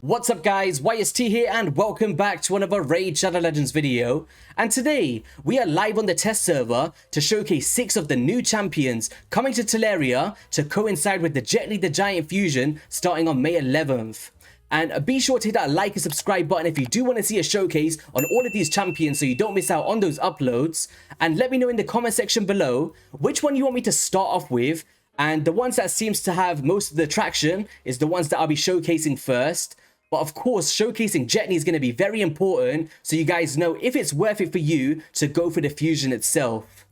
What's up guys, YST here and welcome back to another Raid Shadow Legends video. And today, we are live on the test server to showcase 6 of the new champions coming to Teleria to coincide with the Jetni the Giant fusion starting on May 11th. And be sure to hit that like and subscribe button if you do want to see a showcase on all of these champions so you don't miss out on those uploads. And let me know in the comment section below which one you want me to start off with. And the ones that seems to have most of the traction is the ones that I'll be showcasing first. But of course, showcasing Jetni is going to be very important so you guys know if it's worth it for you to go for the fusion itself.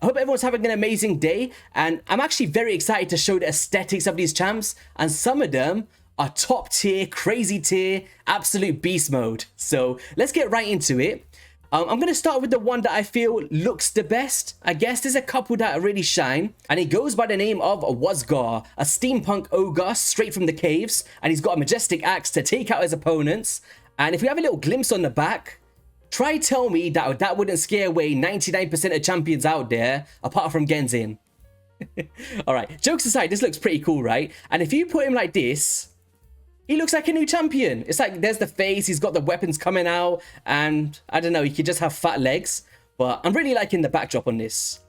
I hope everyone's having an amazing day, and I'm actually very excited to show the aesthetics of these champs, and some of them are top tier, crazy tier, absolute beast mode. So let's get right into it. I'm going to start with the one that I feel looks the best. I guess there's a couple that really shine. And he goes by the name of Wuzgar, a steampunk ogre straight from the caves. And he's got a majestic axe to take out his opponents. And if we have a little glimpse on the back, try tell me that that wouldn't scare away 99% of champions out there, apart from Genzin. Alright, jokes aside, this looks pretty cool, right? And if you put him like this, he looks like a new champion. It's like there's the face, he's got the weapons coming out, and I don't know, he could just have fat legs. But I'm really liking the backdrop on this.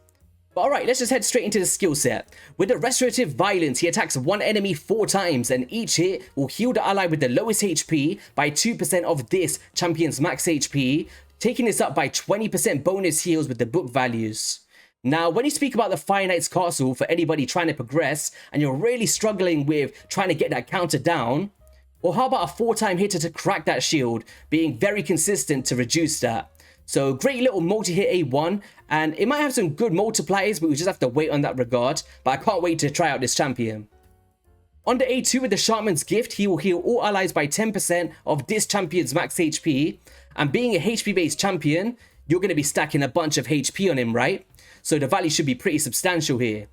But alright, let's just head straight into the skill set. With the Restorative Violence, he attacks one enemy 4 times, and each hit will heal the ally with the lowest HP by 2% of this champion's max HP, taking this up by 20% bonus heals with the book values. Now, when you speak about the Finite's castle for anybody trying to progress, and you're really struggling with trying to get that counter down, or how about a 4-time hitter to crack that shield, being very consistent to reduce that. So great little multi-hit A1, and it might have some good multipliers, but we just have to wait on that regard. But I can't wait to try out this champion. On the A2 with the Shaman's Gift, he will heal all allies by 10% of this champion's max HP. And being a HP based champion, you're going to be stacking a bunch of HP on him, right? So the value should be pretty substantial here.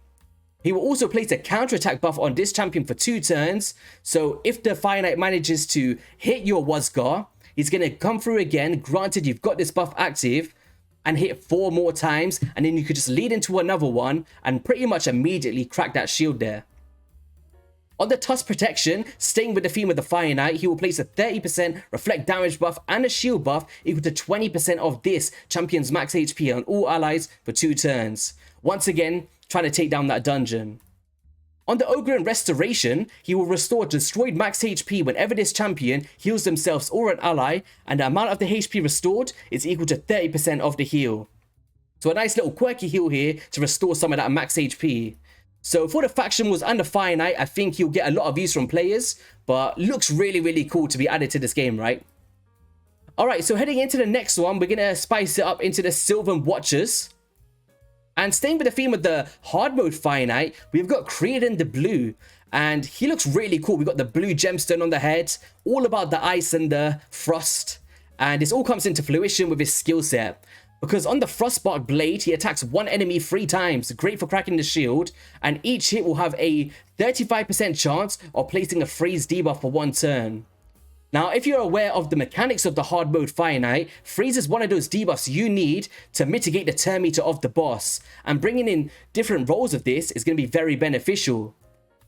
He will also place a counterattack buff on this champion for 2 turns. So if the Finite manages to hit your Wasgar, he's going to come through again. Granted, you've got this buff active, and hit 4 more times. And then you could just lead into another one and pretty much immediately crack that shield there. On the Tusk Protection, staying with the theme of the Finite, he will place a 30% reflect damage buff and a shield buff equal to 20% of this champion's max HP on all allies for 2 turns. Once again, trying to take down that dungeon. On the Ogre and Restoration, he will restore destroyed max HP whenever this champion heals themselves or an ally, and the amount of the HP restored is equal to 30% of the heal. So a nice little quirky heal here to restore some of that max HP. So for the Faction Wars and the Finite, I think he'll get a lot of use from players, but looks really cool to be added to this game, right? Alright, so heading into the next one, we're going to spice it up into the Sylvan Watchers. And staying with the theme of the hard mode Finite, we've got Criodan the Blue. And he looks really cool. We've got the blue gemstone on the head, all about the ice and the frost. And this all comes into fruition with his skill set. Because on the Frostbark Blade, he attacks one enemy 3 times, great for cracking the shield. And each hit will have a 35% chance of placing a freeze debuff for 1 turn. Now, if you're aware of the mechanics of the hard mode Finite, freeze is one of those debuffs you need to mitigate the turn meter of the boss, and bringing in different roles of this is going to be very beneficial.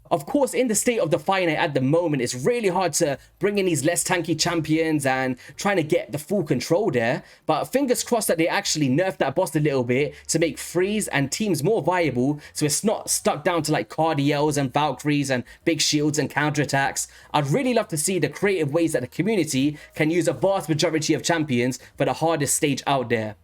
Of course, in the state of the Finite at the moment, it's really hard to bring in these less tanky champions and trying to get the full control there. But fingers crossed that they actually nerf that boss a little bit to make freeze and teams more viable, so it's not stuck down to like Cardiels and Valkyries and big shields and counterattacks. I'd really love to see the creative ways that the community can use a vast majority of champions for the hardest stage out there.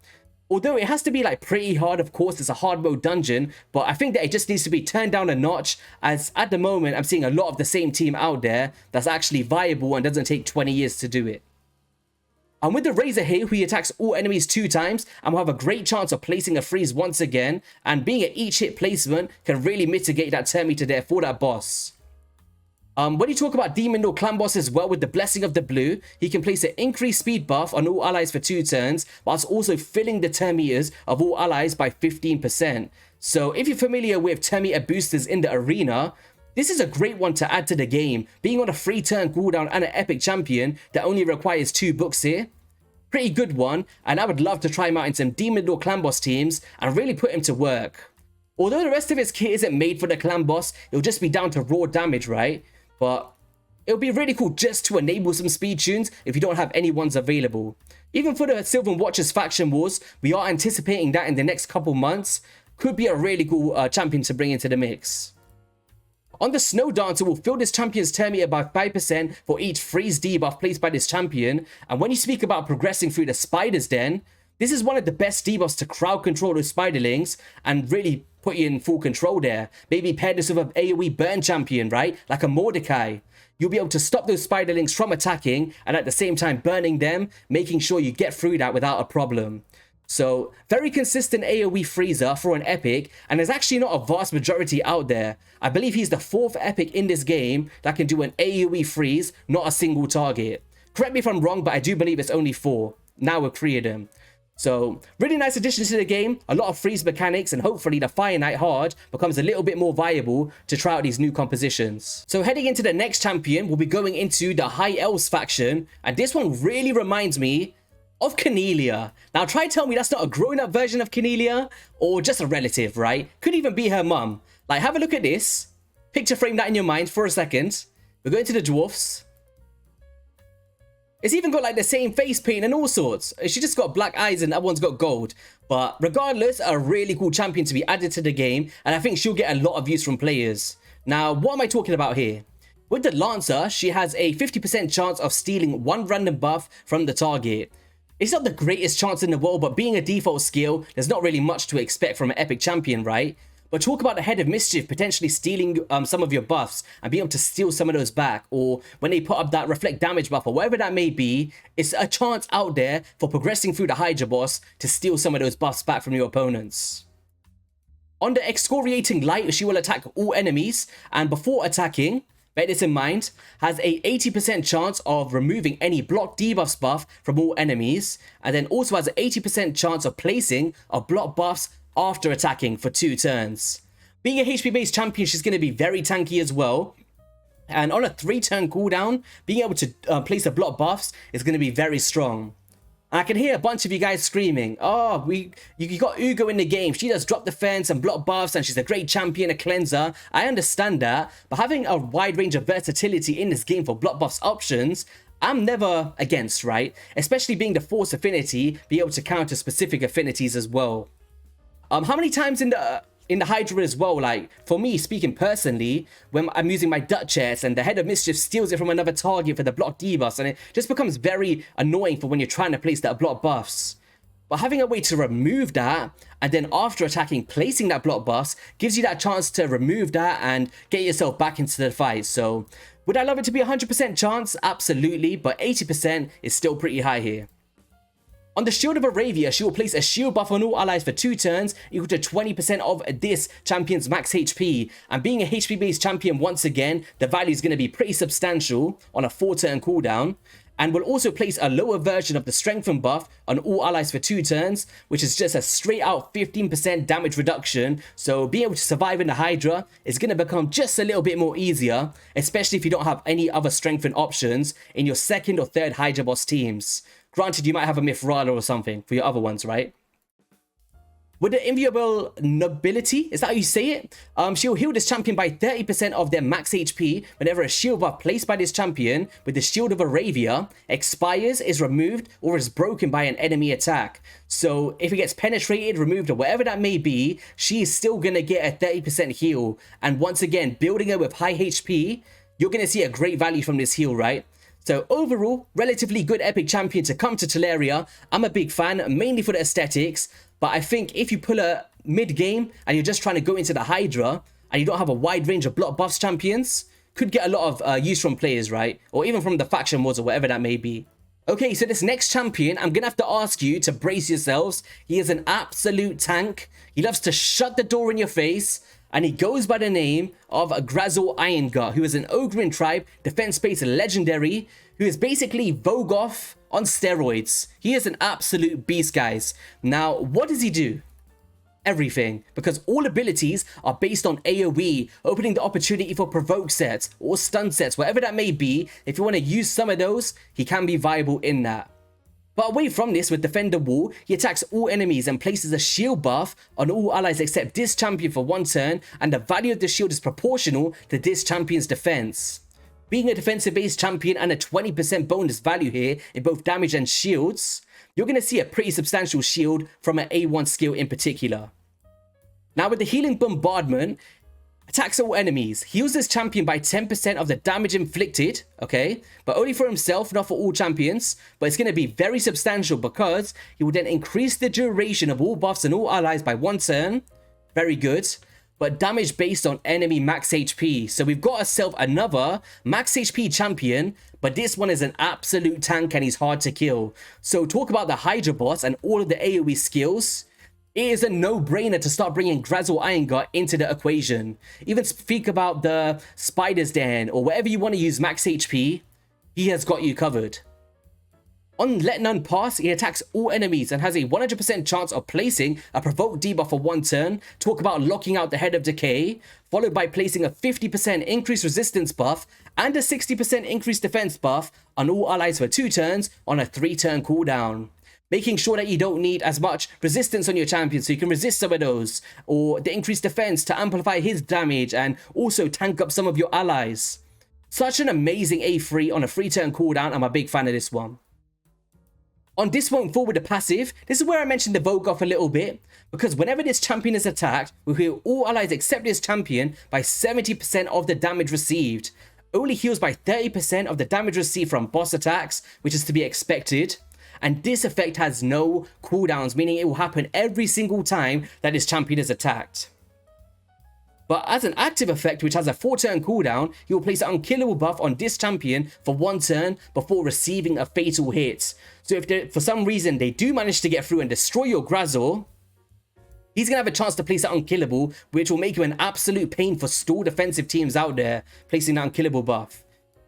Although it has to be like pretty hard, of course, it's a hard mode dungeon, but I think that it just needs to be turned down a notch, as at the moment I'm seeing a lot of the same team out there that's actually viable and doesn't take 20 years to do it. And with the Razor here, he attacks all enemies 2 times and will have a great chance of placing a freeze once again, and being at each hit placement can really mitigate that turn meter there for that boss. When you talk about Demon or Clan Boss as well, with the Blessing of the Blue, he can place an increased speed buff on all allies for 2 turns, whilst also filling the turn meters of all allies by 15%. So if you're familiar with turn meter boosters in the arena, this is a great one to add to the game, being on a 3 turn cooldown and an epic champion that only requires 2 books here. Pretty good one, and I would love to try him out in some Demon or Clan Boss teams and really put him to work. Although the rest of his kit isn't made for the Clan Boss, it'll just be down to raw damage, right? But It'll be really cool just to enable some speed tunes if you don't have any ones available. Even for the Sylvan Watchers faction wars, we are anticipating that in the next couple months. Could be a really cool champion to bring into the mix. On the Snow Dancer, will fill this champion's turn meter by 5% for each freeze debuff placed by this champion. And when you speak about progressing through the Spider's Den, this is one of the best debuffs to crowd control those spiderlings and really put you in full control there. Maybe pair this with an AoE burn champion, right? Like a Mordecai. You'll be able to stop those spiderlings from attacking and at the same time burning them, making sure you get through that without a problem. So, very consistent AoE freezer for an epic, and there's actually not a vast majority out there. I believe he's the 4th epic in this game that can do an AoE freeze, not a single target. Correct me if I'm wrong, but I do believe it's only 4, now with Criodan. So, really nice addition to the game, a lot of freeze mechanics, and hopefully the Finite hard becomes a little bit more viable to try out these new compositions. So heading into the next champion, we'll be going into the High Elves faction, and this one really reminds me of Cornelia. Now try tell me that's not a grown-up version of Cornelia, or just a relative, right? Could even be her mum. Like, have a look at this. Picture frame that in your mind for a second. We're going to the dwarfs. It's even got like the same face paint and all sorts. She just got black eyes and that one's got gold. But regardless, a really cool champion to be added to the game, and I think she'll get a lot of use from players. Now, what am I talking about here? With the Lancer, she has a 50% chance of stealing one random buff from the target. It's not the greatest chance in the world, but being a default skill, there's not really much to expect from an epic champion, right? But talk about the Head of Mischief potentially stealing some of your buffs and being able to steal some of those back, or when they put up that reflect damage buff or whatever that may be, it's a chance out there for progressing through the Hydra boss to steal some of those buffs back from your opponents. On the Excoriating Light, she will attack all enemies, and before attacking, bear this in mind, has a 80% chance of removing any block debuffs buff from all enemies, and then also has an 80% chance of placing a block buffs after attacking for 2 turns. Being a HP based champion, she's going to be very tanky as well. And on a 3-turn cooldown, being able to place the block buffs is going to be very strong. And I can hear a bunch of you guys screaming, oh, you got Ugo in the game. She does drop defense and block buffs and she's a great champion, a cleanser. I understand that, but having a wide range of versatility in this game for block buffs options, I'm never against, right? Especially being the Force Affinity, be able to counter specific affinities as well. How many times in the Hydra as well, like, for me, speaking personally, when I'm using my Duchess and the Head of Mischief steals it from another target for the block debuffs, and it just becomes very annoying for when you're trying to place that block buffs. But having a way to remove that, and then after attacking, placing that block buffs, gives you that chance to remove that and get yourself back into the fight. So, would I love it to be 100% chance? Absolutely, but 80% is still pretty high here. On the Shield of Aravia, she will place a shield buff on all allies for 2 turns, equal to 20% of this champion's max HP. And being a HP based champion once again, the value is going to be pretty substantial on a 4-turn cooldown. And will also place a lower version of the Strengthen buff on all allies for 2 turns, which is just a straight out 15% damage reduction. So being able to survive in the Hydra is going to become just a little bit more easier, especially if you don't have any other Strengthen options in your 2nd or 3rd Hydra boss teams. Granted, you might have a Mithrala or something for your other ones, right? With the Inviolable Nobility, is that how you say it? She'll heal this champion by 30% of their max HP whenever a shield buff placed by this champion with the Shield of Aravia expires, is removed, or is broken by an enemy attack. So if it gets penetrated, removed, or whatever that may be, she is still going to get a 30% heal. And once again, building her with high HP, you're going to see a great value from this heal, right? So overall, relatively good epic champion to come to Teleria. I'm a big fan, mainly for the aesthetics, but I think if you pull a mid-game and you're just trying to go into the Hydra and you don't have a wide range of block buffs champions, could get a lot of use from players, right? Or even from the faction mods or whatever that may be. Okay, so this next champion, I'm going to have to ask you to brace yourselves. He is an absolute tank. He loves to shut the door in your face. And he goes by the name of Graazur Irongut, who is an Ogrin tribe, defense-based legendary, who is basically Vogoth on steroids. He is an absolute beast, guys. Now, what does he do? Everything, because all abilities are based on AoE, opening the opportunity for provoke sets or stun sets, whatever that may be. If you want to use some of those, he can be viable in that. But away from this, with Defender Wall, he attacks all enemies and places a shield buff on all allies except this champion for 1 turn, and the value of the shield is proportional to this champion's defense. Being a defensive-based champion and a 20% bonus value here in both damage and shields, you're going to see a pretty substantial shield from an A1 skill in particular. Now with the healing bombardment, attacks all enemies. Heals this champion by 10% of the damage inflicted, okay? But only for himself, not for all champions. But it's going to be very substantial because he will then increase the duration of all buffs and all allies by 1 turn. Very good. But damage based on enemy max HP. So we've got ourselves another max HP champion, but this one is an absolute tank and he's hard to kill. So talk about the Hydra boss and all of the AoE skills. It is a no-brainer to start bringing Graazur Irongut into the equation. Even speak about the Spider's Den or whatever you want to use max HP, he has got you covered. On Let None Pass, he attacks all enemies and has a 100% chance of placing a provoked debuff for 1 turn. Talk about locking out the Head of Decay, followed by placing a 50% increased resistance buff and a 60% increased defense buff on all allies for 2 turns on a 3-turn cooldown. Making sure that you don't need as much resistance on your champion so you can resist some of those, or the increased defense to amplify his damage and also tank up some of your allies. Such an amazing A3 on a 3-turn cooldown. I'm a big fan of this one. On this one forward, the passive, this is where I mentioned the Vogue off a little bit, because whenever this champion is attacked, we'll heal all allies except this champion by 70% of the damage received. Only heals by 30% of the damage received from boss attacks, which is to be expected. And this effect has no cooldowns, meaning it will happen every single time that this champion is attacked. But as an active effect, which has a 4-turn cooldown, he will place an unkillable buff on this champion for 1 turn before receiving a fatal hit. So if for some reason they do manage to get through and destroy your Grazzle, he's going to have a chance to place an unkillable, which will make him an absolute pain for stall defensive teams out there, placing an unkillable buff.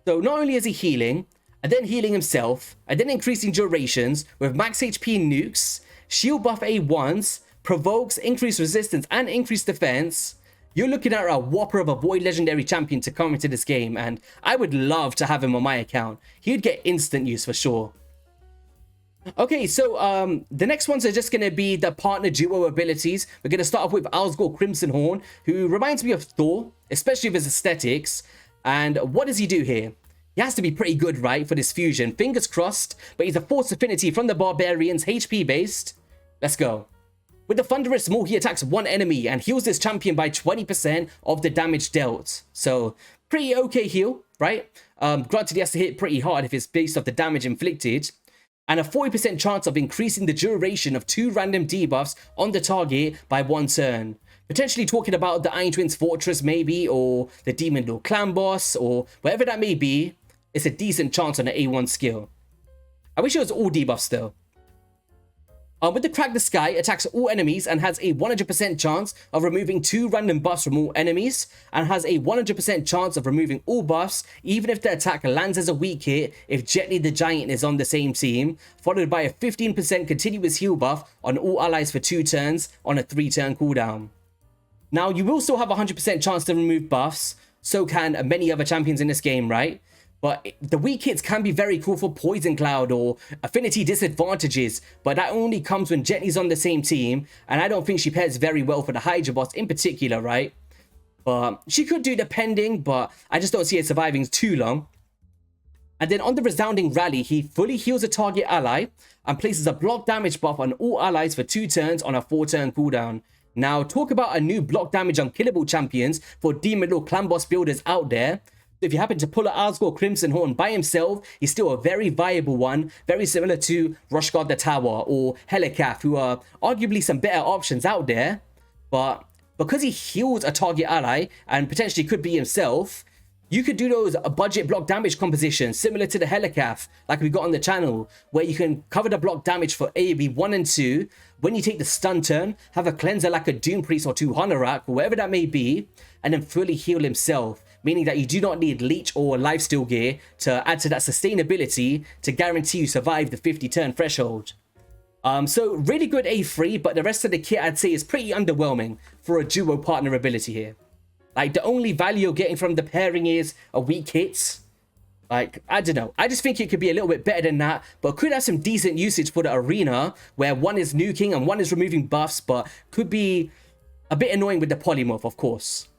So not only is he healing, and then healing himself, and then increasing durations with max HP nukes, shield buff A1s, provokes increased resistance and increased defense, you're looking at a whopper of a void legendary champion to come into this game, and I would love to have him on my account. He'd get instant use for sure. Okay, so the next ones are just going to be the partner duo abilities. We're going to start off with Alsgor Crimsonhorn, who reminds me of Thor, especially with his aesthetics. And what does he do here? He has to be pretty good, right, for this fusion. Fingers crossed, but he's a Force Affinity from the Barbarians, HP based. Let's go. With the Thunderous Maul, he attacks 1 enemy and heals this champion by 20% of the damage dealt. So, pretty okay heal, right? Granted, he has to hit pretty hard if it's based off the damage inflicted. And a 40% chance of increasing the duration of 2 random debuffs on the target by 1 turn. Potentially talking about the Iron Twins Fortress maybe, or the Demon Lord Clan Boss, or whatever that may be. It's a decent chance on an A1 skill. I wish it was all debuffs though. With the Crack the Sky, attacks all enemies and has a 100% chance of removing 2 random buffs from all enemies, and has a 100% chance of removing all buffs even if the attack lands as a weak hit if Jetni the Giant is on the same team, followed by a 15% continuous heal buff on all allies for 2 turns on a 3-turn cooldown. Now, you will still have a 100% chance to remove buffs, so can many other champions in this game, right? But the weak hits can be very cool for Poison Cloud or Affinity disadvantages, but that only comes when Jetni's on the same team, and I don't think she pairs very well for the Hydra boss in particular, right? But she could do depending, but I just don't see it surviving too long. And then on the Resounding Rally, he fully heals a target ally and places a block damage buff on all allies for 2 turns on a 4-turn cooldown. Now, talk about a new block damage unkillable champions for Demon Lord Clan Boss builders out there. If you happen to pull out Alsgor Crimsonhorn by himself, he's still a very viable one, very similar to Rashguard the Tower or Helicaf, who are arguably some better options out there. But because he heals a target ally and potentially could be himself, you could do those budget block damage compositions similar to the Helicaf, like we got on the channel, where you can cover the block damage for AoE 1 and 2. When you take the stun turn, have a cleanser like a Doom Priest or 2 Honorak, or whatever that may be, and then fully heal himself. Meaning that you do not need Leech or Lifesteal gear to add to that sustainability to guarantee you survive the 50-turn threshold. So really good A3, but the rest of the kit I'd say is pretty underwhelming for a duo partner ability here. Like, the only value you're getting from the pairing is a weak hits. Like, I don't know. I just think it could be a little bit better than that, but could have some decent usage for the arena, where one is nuking and one is removing buffs, but could be a bit annoying with the polymorph, of course.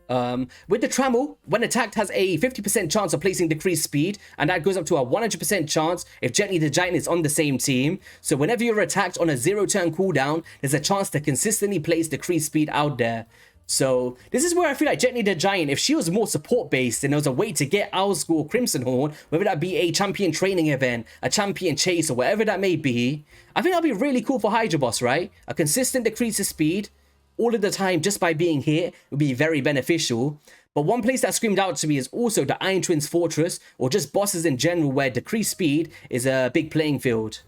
With the Trammel, when attacked, has a 50% chance of placing decreased speed, and that goes up to a 100% chance if Jetni the Giant is on the same team. So whenever you're attacked on a 0-turn cooldown, there's a chance to consistently place decreased speed out there. So this is where I feel like Jetni the Giant, if she was more support based and there was a way to get Alsgor Crimsonhorn, whether that be a champion training event, a champion chase, or whatever that may be, I think that'd be really cool for Hydra Boss, right? A consistent decrease of speed all of the time just by being here would be very beneficial. But one place that screamed out to me is also the Iron Twins Fortress, or just bosses in general where decreased speed is a big playing field.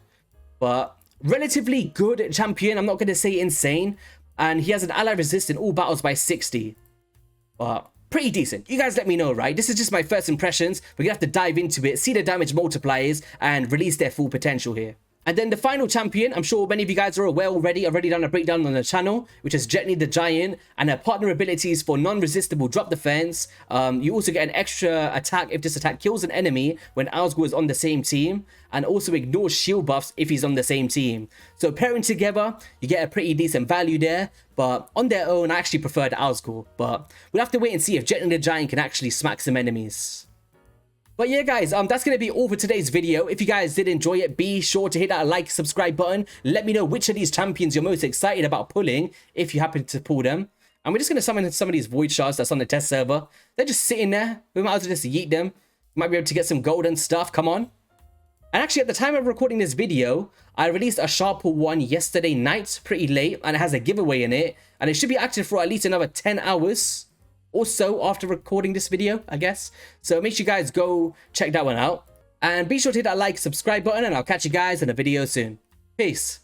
But relatively good champion, I'm not going to say insane. And he has an ally resist in all battles by 60. But pretty decent. You guys let me know, right? This is just my first impressions. We're going to have to dive into it, see the damage multipliers, and release their full potential here. And then the final champion, I'm sure many of you guys are aware already. I've already done a breakdown on the channel, which is Jetni the Giant, and her partner abilities for non-resistible drop defense. You also get an extra attack if this attack kills an enemy when Alsgor is on the same team, and also ignores shield buffs if he's on the same team. So pairing together, you get a pretty decent value there, but on their own, I actually prefer the Alsgor. But we'll have to wait and see if Jetni the Giant can actually smack some enemies. But yeah, guys, that's going to be all for today's video. If you guys did enjoy it, be sure to hit that like, subscribe button. Let me know which of these champions you're most excited about pulling, if you happen to pull them. And we're just going to summon some of these void shards that's on the test server. They're just sitting there. We might as well just yeet them. Might be able to get some golden stuff. Come on. And actually, at the time of recording this video, I released a sharp pull one yesterday night, pretty late, and it has a giveaway in it. And it should be active for at least another 10 hours. Also after recording this video, I guess. So make sure you guys go check that one out. And be sure to hit that like, subscribe button, and I'll catch you guys in a video soon. Peace.